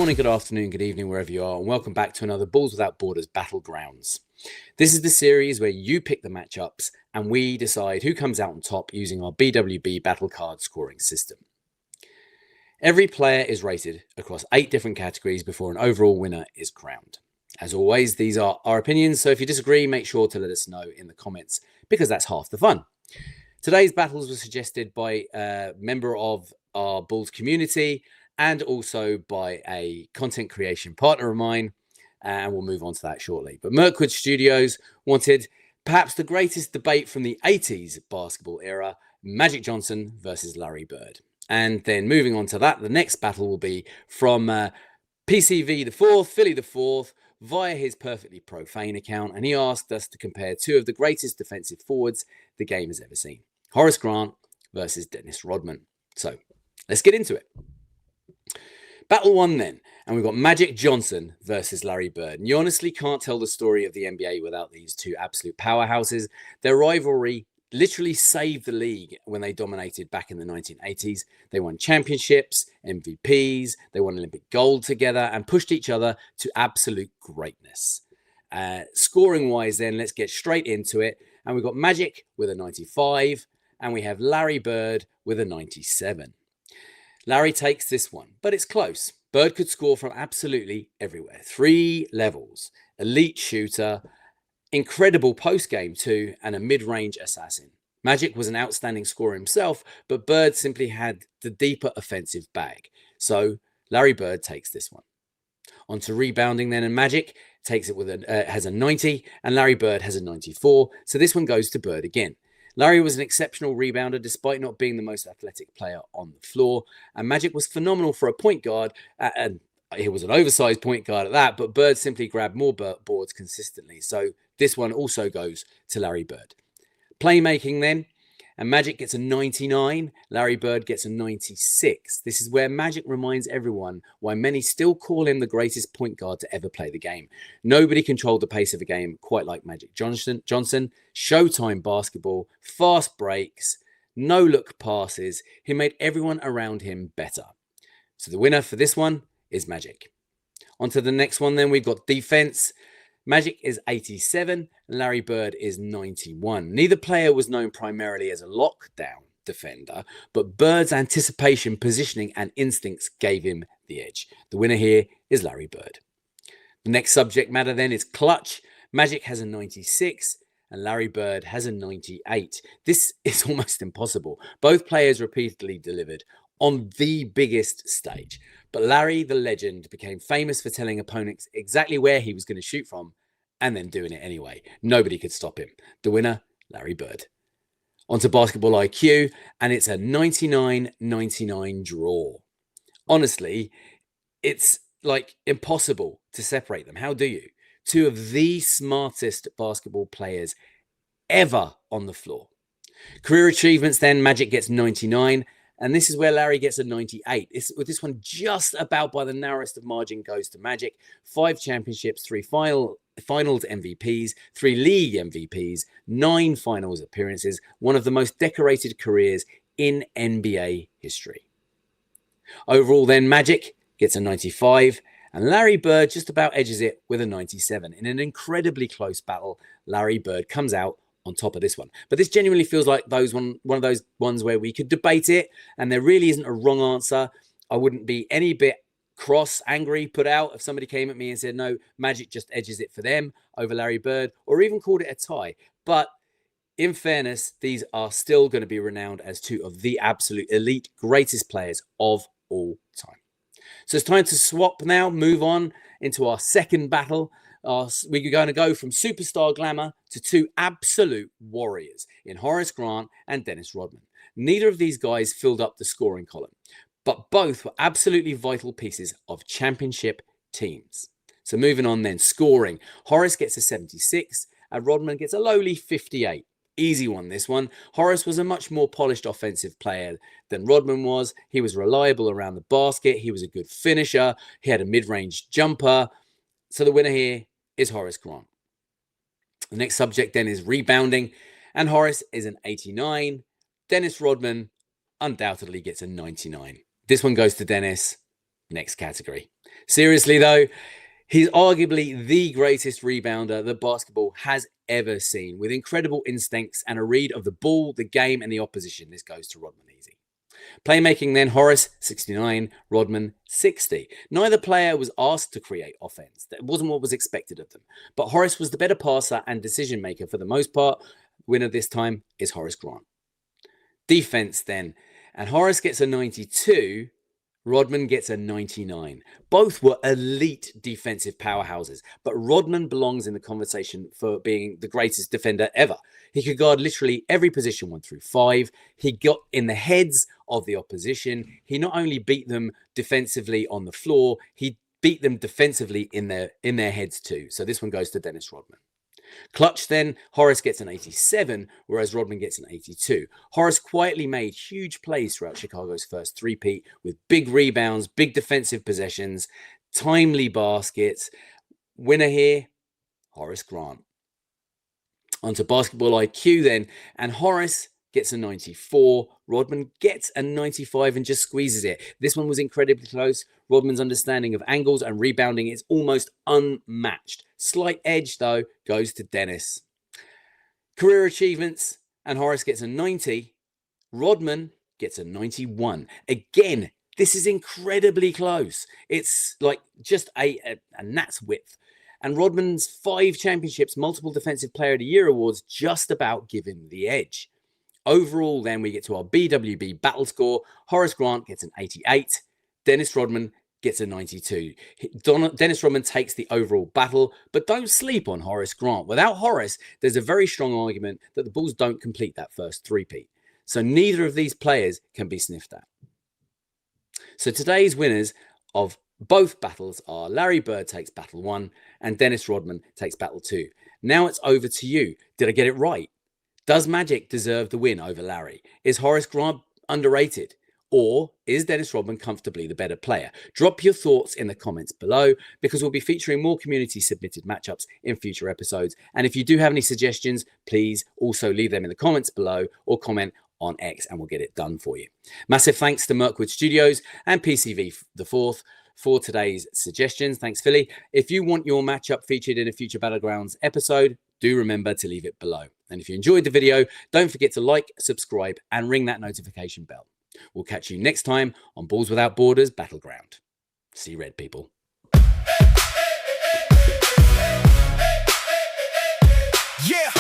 morning, good afternoon, good evening, wherever you are, and welcome back to another Bulls Without Borders Battlegrounds. This is the series where you pick the matchups and we decide who comes out on top using our BWB Battle Card scoring system. Every player is rated across 8 different categories before an overall winner is crowned. As always, these are our opinions, so if you disagree, make sure to let us know in the comments because that's half the fun. Today's battles were suggested by a member of our Bulls community and also by a content creation partner of mine, and we'll move on to that shortly. But Mirkwood Studios wanted perhaps the greatest debate from the 80s basketball era, Magic Johnson versus Larry Bird. And then moving on to that, the next battle will be from PCV the fourth, Philly the fourth, via his perfectly profane account, and he asked us to compare 2 of the greatest defensive forwards the game has ever seen. Horace Grant versus Dennis Rodman. So let's get into it. Battle 1 then, and we've got Magic Johnson versus Larry Bird. And you honestly can't tell the story of the NBA without these 2 absolute powerhouses. Their rivalry literally saved the league when they dominated back in the 1980s. They won championships, MVPs, they won Olympic gold together and pushed each other to absolute greatness. Scoring-wise then, let's get straight into it. And we've got Magic with a 95, and we have Larry Bird with a 97. Larry takes this one, but it's close. Bird could score from absolutely everywhere. 3 levels, elite shooter, incredible post-game too, and a mid-range assassin. Magic was an outstanding scorer himself, but Bird simply had the deeper offensive bag. So Larry Bird takes this one. On to rebounding then, and Magic takes it with has a 90, and Larry Bird has a 94. So this one goes to Bird again. Larry was an exceptional rebounder despite not being the most athletic player on the floor. And Magic was phenomenal for a point guard. And he was an oversized point guard at that. But Bird simply grabbed more boards consistently. So this one also goes to Larry Bird. Playmaking then. And Magic gets a 99. Larry Bird gets a 96. This is where Magic reminds everyone why many still call him the greatest point guard to ever play the game. Nobody controlled the pace of a game quite like Magic Johnson. Showtime basketball, fast breaks, no-look passes. He made everyone around him better. So the winner for this one is Magic. On to the next one then. We've got defense. Magic is 87 and Larry Bird is 91. Neither player was known primarily as a lockdown defender, but Bird's anticipation, positioning, and instincts gave him the edge. The winner here is Larry Bird. The next subject matter then is clutch. Magic has a 96 and Larry Bird has a 98. This is almost impossible. Both players repeatedly delivered on the biggest stage. But Larry, the legend, became famous for telling opponents exactly where he was going to shoot from and then doing it anyway. Nobody could stop him. The winner, Larry Bird. On to basketball IQ, and it's a 99-99 draw. Honestly, it's like impossible to separate them. How do you? 2 of the smartest basketball players ever on the floor. Career achievements then, Magic gets 99. And this is where Larry gets a 98. This one just about by the narrowest of margin goes to Magic. 5 championships, 3 finals MVPs, 3 league MVPs, 9 finals appearances. One of the most decorated careers in NBA history. Overall then, Magic gets a 95. And Larry Bird just about edges it with a 97. In an incredibly close battle, Larry Bird comes out on top of this one. But this genuinely feels like one of those ones where we could debate it and there really isn't a wrong answer. I wouldn't be any bit cross, angry, put out if somebody came at me and said, no, Magic just edges it for them over Larry Bird, or even called it a tie. But in fairness, these are still going to be renowned as 2 of the absolute elite greatest players of all time. So it's time to swap now, move on into our second battle. We're going to go from superstar glamour to 2 absolute warriors in Horace Grant and Dennis Rodman. Neither of these guys filled up the scoring column, but both were absolutely vital pieces of championship teams. So moving on then, scoring. Horace gets a 76 and Rodman gets a lowly 58. Easy one, this one. Horace was a much more polished offensive player than Rodman was. He was reliable around the basket. He was a good finisher. He had a mid-range jumper. So the winner here is Horace Grant. The next subject then is rebounding, and Horace is an 89. Dennis Rodman undoubtedly gets a 99. This one goes to Dennis. Next category. Seriously though, he's arguably the greatest rebounder that basketball has ever seen, with incredible instincts and a read of the ball, the game, and the opposition. This goes to Rodman easy. Playmaking then, Horace, 69, Rodman, 60. Neither player was asked to create offense. That wasn't what was expected of them. But Horace was the better passer and decision maker for the most part. Winner this time is Horace Grant. Defense then, and Horace gets a 92, Rodman gets a 99. Both were elite defensive powerhouses, but Rodman belongs in the conversation for being the greatest defender ever. He could guard literally every position 1 through 5. He got in the heads of the opposition. He not only beat them defensively on the floor, he beat them defensively in their heads too. So this one goes to Dennis Rodman. Clutch then, Horace gets an 87, whereas Rodman gets an 82. Horace quietly made huge plays throughout Chicago's first three-peat with big rebounds, big defensive possessions, timely baskets. Winner here, Horace Grant. Onto basketball IQ then, and Horace gets a 94. Rodman gets a 95 and just squeezes it. This one was incredibly close. Rodman's understanding of angles and rebounding is almost unmatched. Slight edge, though, goes to Dennis. Career achievements, and Horace gets a 90. Rodman gets a 91. Again, this is incredibly close. It's like just a gnat's width. And Rodman's 5 championships, multiple Defensive Player of the Year awards just about give him the edge. Overall, then, we get to our BWB Battle Score. Horace Grant gets an 88. Dennis Rodman gets a 92. Dennis Rodman takes the overall battle, but don't sleep on Horace Grant. Without Horace, there's a very strong argument that the Bulls don't complete that first three-peat. So neither of these players can be sniffed at. So today's winners of both battles are Larry Bird takes battle 1 and Dennis Rodman takes battle 2. Now it's over to you. Did I get it right? Does Magic deserve the win over Larry? Is Horace Grant underrated? Or is Dennis Rodman comfortably the better player? Drop your thoughts in the comments below, because we'll be featuring more community submitted matchups in future episodes. And if you do have any suggestions, please also leave them in the comments below or comment on X and we'll get it done for you. Massive thanks to Mirkwood Studios and PCV the 4th for today's suggestions. Thanks, Philly. If you want your matchup featured in a future Battlegrounds episode, do remember to leave it below. And if you enjoyed the video, don't forget to like, subscribe, and ring that notification bell. We'll catch you next time on Bulls Without Borders Battleground. See red, people. Yeah.